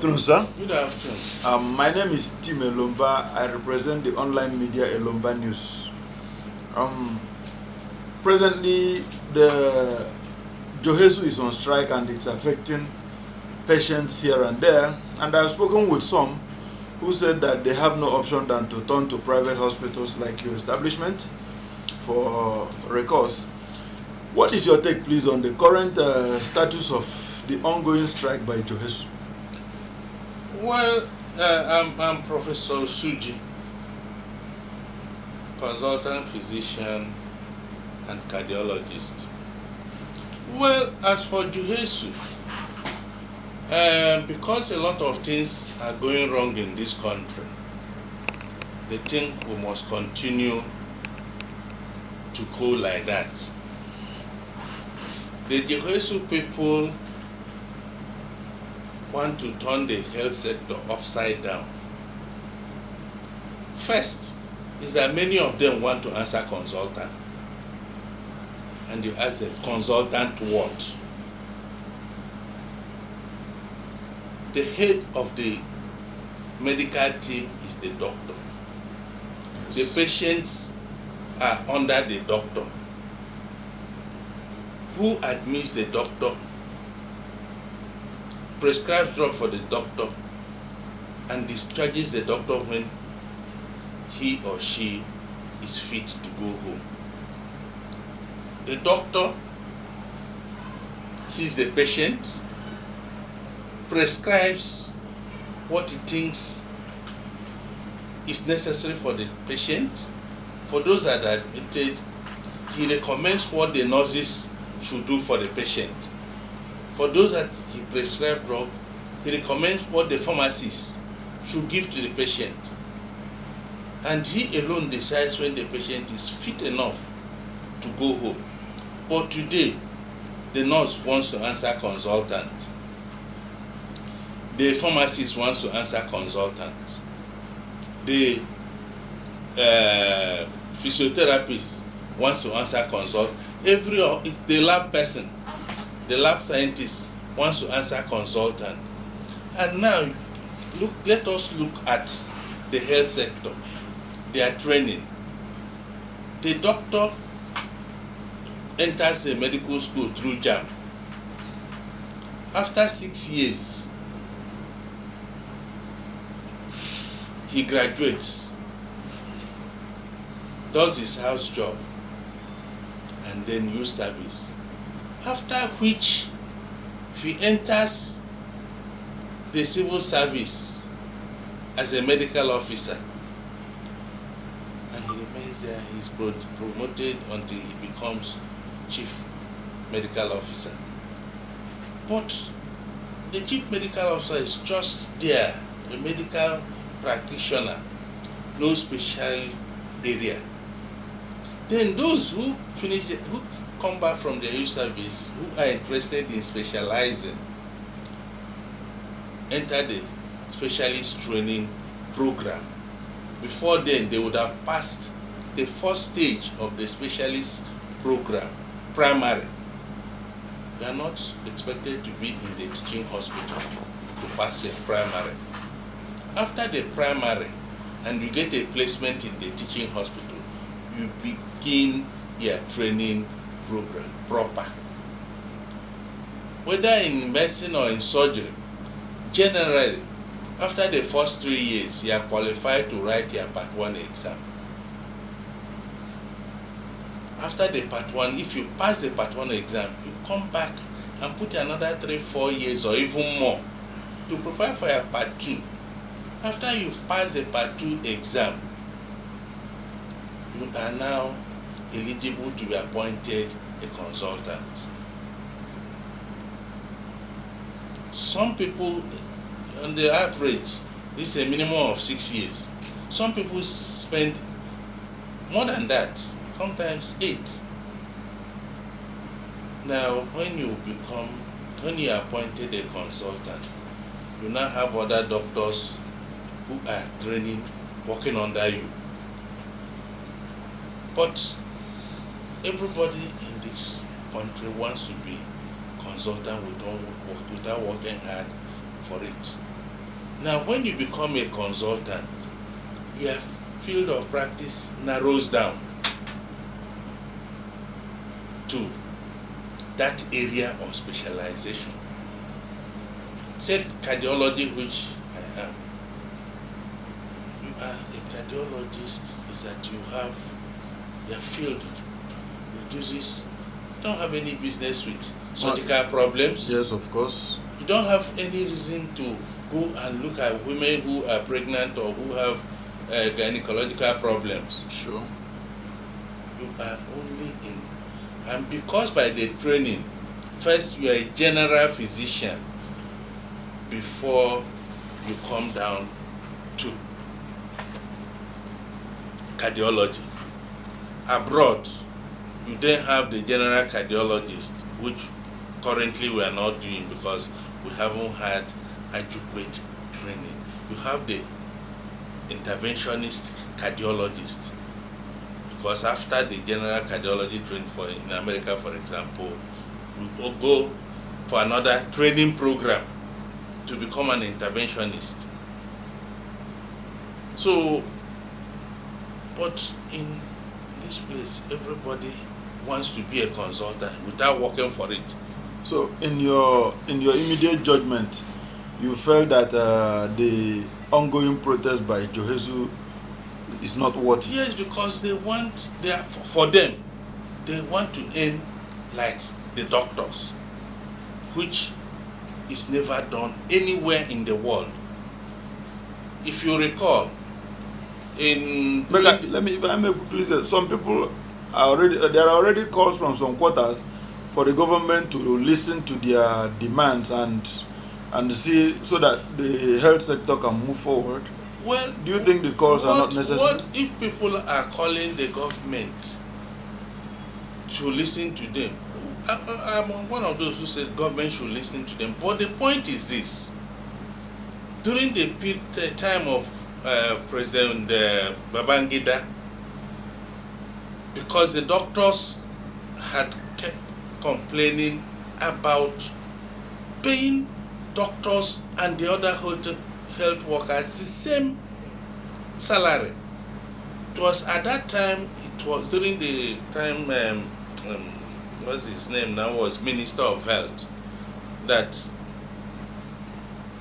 afternoon, sir. Good afternoon. My name is Tim Elomba. I represent the online media Elomba News. Presently, the JOHESU is on strike and it's affecting patients here and there. And I've spoken with some who said that they have no option than to turn to private hospitals like your establishment for recourse. What is your take, please, on the current status of the ongoing strike by JOHESU? Well, I'm Professor Osuji, consultant physician and cardiologist. Well, as for JOHESU, because a lot of things are going wrong in this country, they think we must continue to go like that. The JOHESU people want to turn the health sector upside down. First is that many of them want to answer consultant. And you ask them, consultant what? The head of the medical team is the doctor. Yes. The patients are under the doctor. Who admits the doctor, prescribes drug for the doctor, and discharges the doctor when he or she is fit to go home. The doctor sees the patient, prescribes what he thinks is necessary for the patient. For those that are admitted, he recommends what the nurses should do for the patient. For those that he prescribed drug, he recommends what the pharmacist should give to the patient. And he alone decides when the patient is fit enough to go home. But today, the nurse wants to answer consultant. The pharmacist wants to answer consultant. The physiotherapist wants to answer consult. The lab person, the lab scientist wants to answer consultant. And now, let us look at the health sector, their training. The doctor enters a medical school through JAM. After 6 years, he graduates, does his house job, and then youth service. After which, if he enters the civil service as a medical officer, and he remains there, he's promoted until he becomes chief medical officer. But the chief medical officer is just there, a medical practitioner, no special area. Then those who who come back from their youth service, who are interested in specializing, enter the specialist training program. Before then, they would have passed the first stage of the specialist program, primary. You are not expected to be in the teaching hospital to pass your primary. After the primary, and you get a placement in the teaching hospital, you begin your training program proper. Whether in medicine or in surgery, generally, after the first 3 years, you are qualified to write your Part 1 exam. After the Part 1, if you pass the Part 1 exam, you come back and put another 3-4 years or even more to prepare for your Part 2. After you've passed the Part 2 exam, you are now eligible to be appointed a consultant. Some people, on the average, this is a minimum of 6 years. Some people spend more than that, sometimes 8. Now, when you are appointed a consultant, you now have other doctors who are training, working under you. But everybody in this country wants to be consultant without working hard for it. Now, when you become a consultant, your field of practice narrows down to that area of specialization. Say cardiology, which I am. You are a cardiologist, is that you have your field reduces, you don't have any business with surgical problems. Yes, of course. You don't have any reason to go and look at women who are pregnant or who have gynecological problems. Sure. You are only in, and because by the training, first you are a general physician before you come down to cardiology. Abroad, you then have the general cardiologist, which currently we are not doing because we haven't had adequate training. You have the interventionist cardiologist, because after the general cardiology training for in America, for example, you go for another training program to become an interventionist. So, but in this place, everybody wants to be a consultant without working for it. So, in your immediate judgment, you felt that the ongoing protest by JOHESU is not worth it? Yes, because they want, for them, they want to aim like the doctors, which is never done anywhere in the world. If you recall, if I may quickly say, some people are already, there are already calls from some quarters for the government to listen to their demands and see so that the health sector can move forward. Well, do you think the calls are not necessary? What if people are calling the government to listen to them? I'm one of those who said government should listen to them. But the point is this: during the time of President Babangida, because the doctors had kept complaining about paying doctors and the other health workers the same salary. It was at that time, it was during the time, what's his name now, was Minister of Health, that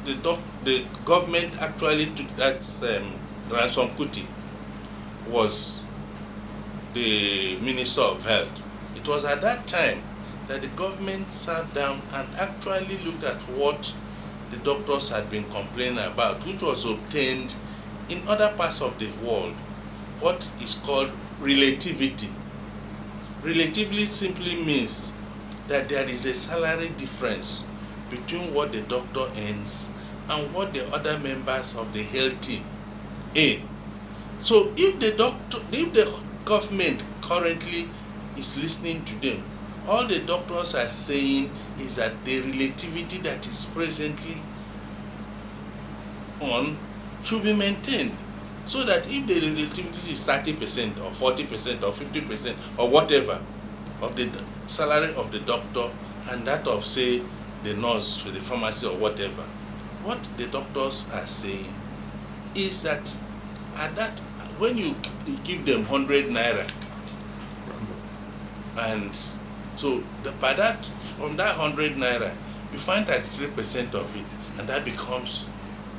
the government actually took that Ransom Kuti was the Minister of Health. It was at that time that the government sat down and actually looked at what the doctors had been complaining about, which was obtained in other parts of the world, what is called relativity. Relativity simply means that there is a salary difference between what the doctor earns and what the other members of the health team earn. So if the government currently is listening to them, all the doctors are saying is that the relativity that is presently on should be maintained, so that if the relativity is 30% or 40% or 50% or whatever of the salary of the doctor and that of, say, the nurse for the pharmacy or whatever, what the doctors are saying is that at that, when you give them 100 naira, and so by that, from that 100 naira, you find 33% of it, and that becomes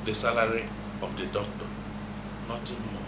the salary of the doctor, nothing more.